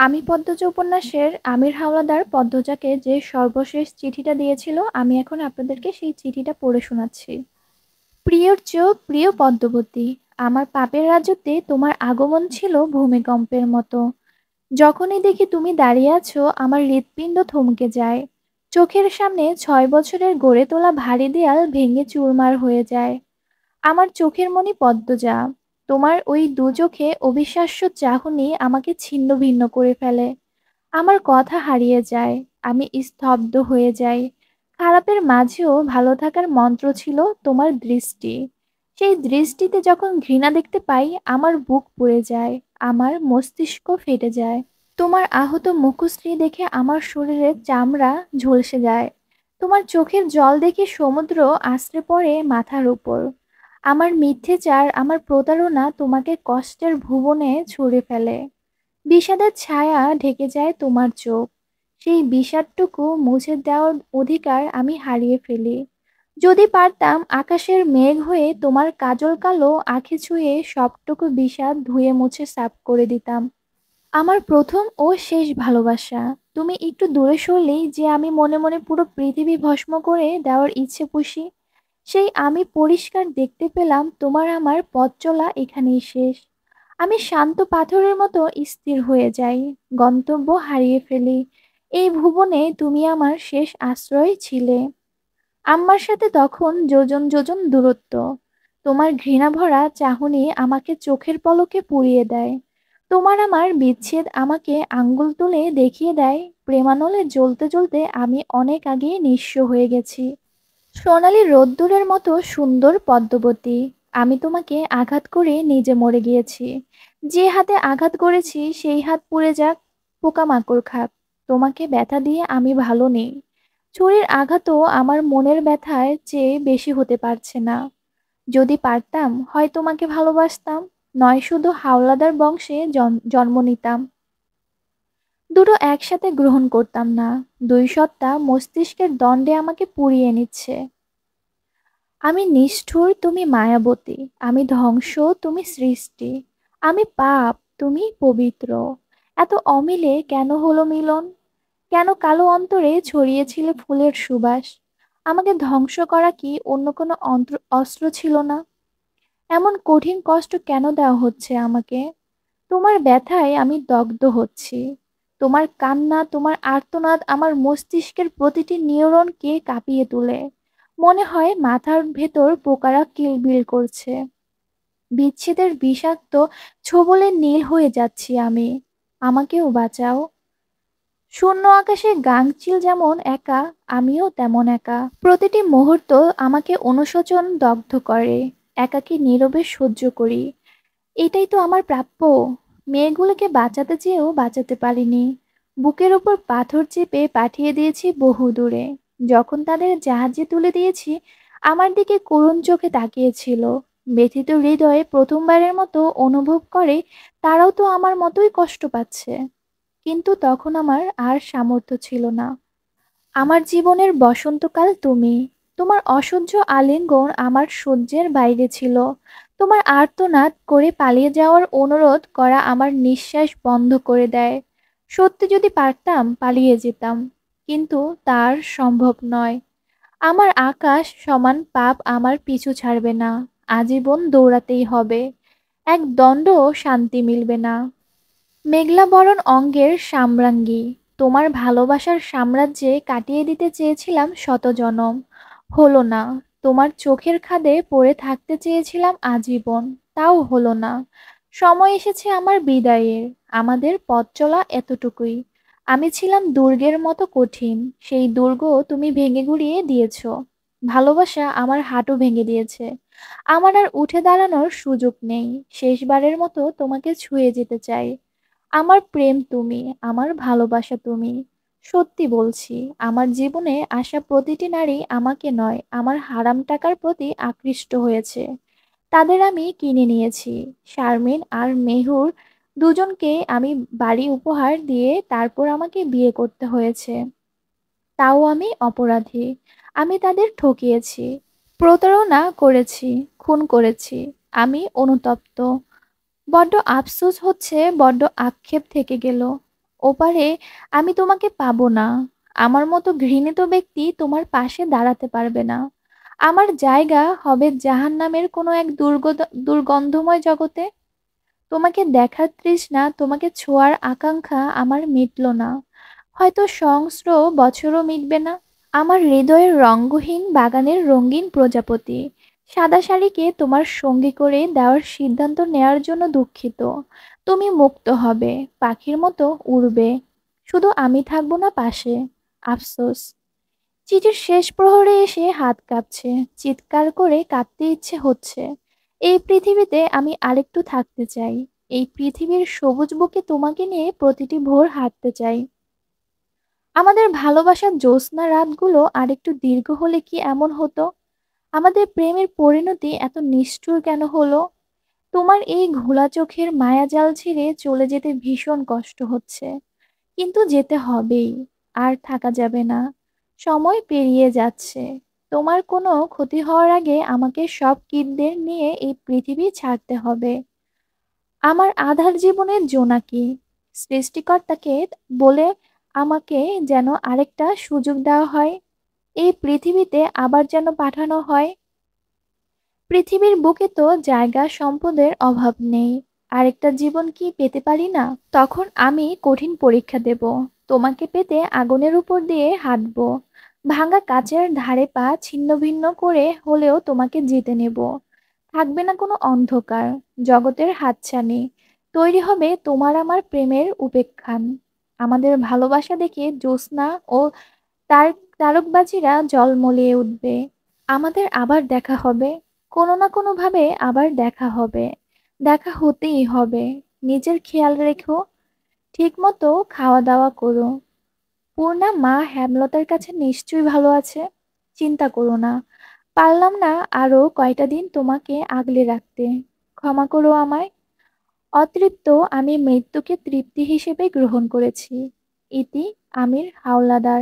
আমি পদ্মজা উপন্যাসের আমির হাওলাদার পদ্মজাকে যে সর্বশেষ চিঠিটা দিয়েছিল, আমি এখন আপনাদেরকে সেই চিঠিটা পড়ে শোনাচ্ছি। প্রিয়র চেয়েও প্রিয় পদ্মবতী, আমার পাপের রাজত্বে তোমার আগমন ছিল ভূমিকম্পের মতো। যখনই দেখি তুমি দাঁড়িয়ে আছো, আমার হৃৎপিণ্ড থমকে যায়। চোখের সামনে 6 বছরের গড়ে তোলা ভারী দেয়াল ভেঙে চুরমার হয়ে যায়। আমার চোখের মণি পদ্মজা, তোমার ওই দু চোখে অবিশ্বাস্য চাহনি আমাকে ছিন্ন ভিন্ন করে ফেলে। আমার কথা হারিয়ে যায়, আমি স্তব্ধ হয়ে যাই। খারাপের মাঝেও ভালো থাকার মন্ত্র ছিল তোমার দৃষ্টি। সেই দৃষ্টিতে যখন ঘৃণা দেখতে পাই, আমার বুক পুড়ে যায়, আমার মস্তিষ্ক ফেটে যায়। তোমার আহত মুখশ্রী দেখে আমার শরীরের চামড়া ঝলসে যায়। তোমার চোখের জল দেখে সমুদ্র আছড়ে পড়ে মাথার উপর। আমার মিথ্যেচার, আমার প্রতারণা তোমাকে কষ্টের ভুবনে ছুঁড়ে ফেলে। বিষাদের ছায়া ঢেকে যায় তোমার চোখ। সেই বিষাদটুকু মুছে দেওয়ার অধিকার আমি হারিয়ে ফেলি। যদি পারতাম আকাশের মেঘ হয়ে তোমার কাজল কালো আঁখি ছুঁয়ে সবটুকু বিষাদ ধুয়ে মুছে সাফ করে দিতাম। আমার প্রথম ও শেষ ভালোবাসা, তুমি একটু দূরে সরলেই যে আমি মনে মনে পুরো পৃথিবী ভস্ম করে দেওয়ার ইচ্ছে পুষি। সেই আমি পরিষ্কার দেখতে পেলাম তোমার আমার পথ চলা এখানেই শেষ। আমি শান্ত পাথরের মতো স্থির হয়ে যাই, গন্তব্য হারিয়ে ফেলি। এই ভুবনে তুমি আমার শেষ আশ্রয় ছিলে। আম্মার সাথে তখন যোজন যোজন দূরত্ব। তোমার ঘৃণাভরা চাহনি আমাকে চোখের পলকে পুড়িয়ে দেয়। তোমার আমার বিচ্ছেদ আমাকে আঙ্গুল তুলে দেখিয়ে দেয়, প্রেমানলে জ্বলতে জ্বলতে আমি অনেক আগে নিঃস্ব হয়ে গেছি। সোনালি রোদ্দুরের মতো সুন্দর পদ্মবতী, আমি তোমাকে আঘাত করে নিজে মরে গিয়েছি। যে হাতে আঘাত করেছি সেই হাত পুড়ে যাক, পোকামাকড় খাক, তোমাকে ব্যথা দিয়ে আমি ভালো নেই। ছুরির আঘাতও আমার মনের ব্যথায় চেয়ে বেশি হতে পারছে না। যদি পারতাম হয় তোমাকে ভালোবাসতাম, নয় শুধু হাওলাদার বংশে জন্ম নিতাম। দুটো একসাথে গ্রহণ করতাম না। দুই সত্তা মস্তিষ্কের দণ্ডে আমাকে পুড়িয়ে নিচ্ছে। আমি নিষ্ঠুর, তুমি মায়াবতী। আমি ধ্বংস, তুমি সৃষ্টি। আমি পাপ, তুমি পবিত্র। এত অমিলে কেন হলো মিলন? কেন কালো অন্তরে ছড়িয়েছিলে ফুলের সুবাস? আমাকে ধ্বংস করা কি অন্য কোনো অস্ত্র ছিল না? এমন কঠিন কষ্ট কেন দেওয়া হচ্ছে আমাকে? তোমার ব্যথায় আমি দগ্ধ হচ্ছি। তোমার কান্না, তোমার আর্তনাদ আমার মস্তিষ্কের প্রতিটি নিউরনকে কাঁপিয়ে তোলে। মনে হয় মাথার ভেতর পোকারা কিলবিল করছে। বিচ্ছেদের বিষাক্ত ছোবলে নীল হয়ে যাচ্ছি আমি। আমাকেও বাঁচাও। শূন্য আকাশে গাঙচিল যেমন একা, আমিও তেমন একা। প্রতিটি মুহূর্ত আমাকে অনুশোচন দগ্ধ করে। একাকী নীরবে সহ্য করি। এটাই তো আমার প্রাপ্য। মেয়েগুলোকে বাঁচাতে চেয়েও বাঁচাতে পারিনি। বুকের ওপর পাথর চেপে পাঠিয়ে দিয়েছি বহু দূরে। যখন তাদের জাহাজে তুলে দিয়েছি, আমার দিকে করুণ চোখে তাকিয়েছিল। ব্যথিত হৃদয়ে প্রথমবারের মতো অনুভব করে তারাও তো আমার মতোই কষ্ট পাচ্ছে। কিন্তু তখন আমার আর সামর্থ্য ছিল না। আমার জীবনের বসন্তকাল তুমি। তোমার অসহ্য আলিঙ্গন আমার সহ্যের বাইরে ছিল। তোমার আর্তনাদ করে পালিয়ে যাওয়ার অনুরোধ করা আমার নিঃশ্বাস বন্ধ করে দেয়। সত্যি যদি পারতাম পালিয়ে যেতাম, কিন্তু তার সম্ভব নয়। আমার আকাশ সমান পাপ আমার পিছু ছাড়বে না। আজীবন দৌড়াতেই হবে। এক দণ্ডও শান্তি মিলবে না। মেঘলা বরণ অঙ্গের সাম্রাজ্ঞী, তোমার ভালোবাসার সাম্রাজ্যে কাটিয়ে দিতে চেয়েছিলাম শত জনম। হলো না। তোমার চোখের খাদে পড়ে থাকতে চেয়েছিলাম আজীবন, তাও হলো না। সময় এসেছে আমার বিদায়ের। আমাদের পথ চলা এতটুকুই। আমি ছিলাম দুর্গের মতো কঠিন, সেই দুর্গ তুমি ভেঙে গুড়িয়ে দিয়েছো। ভালোবাসা আমার হাঁটু ভেঙে দিয়েছে। আমার আর উঠে দাঁড়ানোর সুযোগ নেই। শেষবারের মতো তোমাকে ছুঁয়ে যেতে চাই। আমার প্রেম তুমি, আমার ভালোবাসা তুমি। সত্যি বলছি, আমার জীবনে আসা প্রতিটি নারী আমাকে নয়, আমার হারাম টাকার প্রতি আকৃষ্ট হয়েছে। তাদের আমি কিনে নিয়েছি। শারমিন আর মেহুর দুজনকে আমি বাড়ি উপহার দিয়ে তারপর আমাকে বিয়ে করতে হয়েছে। তাও আমি অপরাধী। আমি তাদের ঠকিয়েছি, প্রতারণা করেছি, খুন করেছি। আমি অনুতপ্ত। বড্ড আফসোস হচ্ছে, বড্ড আক্ষেপ থেকে গেল। ওপারে আমি তোমাকে পাবো না। আমার মতো ঘৃণিত ব্যক্তি তোমার পাশে দাঁড়াতে পারবে না। আমার জায়গা হবে জাহান্নামের কোনো এক দুর্গন্ধময় জগতে। তোমাকে দেখার তৃষ্ণা, তোমাকে ছোঁয়ার আকাঙ্ক্ষা আমার মিটল না। হয়তো সহস্র বছরও মিটবে না। আমার হৃদয়ের রঙ্গহীন বাগানের রঙিন প্রজাপতি, সাদা শাড়িকে তোমার সঙ্গী করে দেওয়ার সিদ্ধান্ত নেয়ার জন্য দুঃখিত। তুমি মুক্ত হবে, পাখির মতো উড়বে, শুধু আমি থাকবো না পাশে। আফসোস। চিঠির শেষ প্রহরে এসে হাত কাঁপছে, চিৎকার করে কাঁদতে ইচ্ছে হচ্ছে। এই পৃথিবীতে আমি আরেকটু থাকতে চাই। এই পৃথিবীর সবুজ বুকে তোমাকে নিয়ে প্রতিটি ভোর হাঁটতে চাই। আমাদের ভালোবাসার জ্যোৎস্না রাতগুলো আরেকটু দীর্ঘ হলে কি এমন হতো? আমাদের প্রেমের পরিণতি এত নিষ্ঠুর কেন হলো? তোমার এই ঘোলা চোখের মায়াজাল ছিঁড়ে চলে যেতে ভীষণ কষ্ট হচ্ছে, কিন্তু যেতে হবেই। আর থাকা যাবে না। সময় পেরিয়ে যাচ্ছে। তোমার কোনো ক্ষতি হওয়ার আগে আমাকে সব কীটদের নিয়ে এই পৃথিবী ছাড়তে হবে। আমার আধার জীবনের জোনাকি, সৃষ্টিকর্তাকে বলে আমাকে যেন আরেকটা সুযোগ দেওয়া হয়। এই পৃথিবীতে আবার যেন পাঠানো হয়। পৃথিবীর বুকে তো জায়গা সম্পদের অভাব নেই। আরেকটা জীবন কি পেতে পারি না? তখন আমি কঠিন পরীক্ষা দেব। তোমাকে পেতে আগুনের উপর দিয়ে হাঁটবো। ভাঙা কাচের ধারে পা ছিন্ন ভিন্ন করে হলেও তোমাকে জিতে নেব। থাকবে না কোনো অন্ধকার, জগতের হাতছানি। তৈরি হবে তোমার আমার প্রেমের উপেক্ষান। আমাদের ভালোবাসা দেখে জ্যোৎস্না ও তার তারকবাজিরা জলমলিয়ে উঠবে। আমাদের আবার দেখা হবে। কোনো না কোনোভাবে আবার দেখা হবে। দেখা হতেই হবে। নিজের খেয়াল রেখো। ঠিকমতো খাওয়া দাওয়া করো। পূর্ণা মা হেমলতার কাছে নিশ্চয়ই ভালো আছে। চিন্তা করো না। পারলাম না আরো কয়টা দিন তোমাকে আগলে রাখতে। ক্ষমা করো আমায়। অতৃপ্ত আমি মৃত্যুকে তৃপ্তি হিসেবে গ্রহণ করেছি। ইতি আমির হাওলাদার।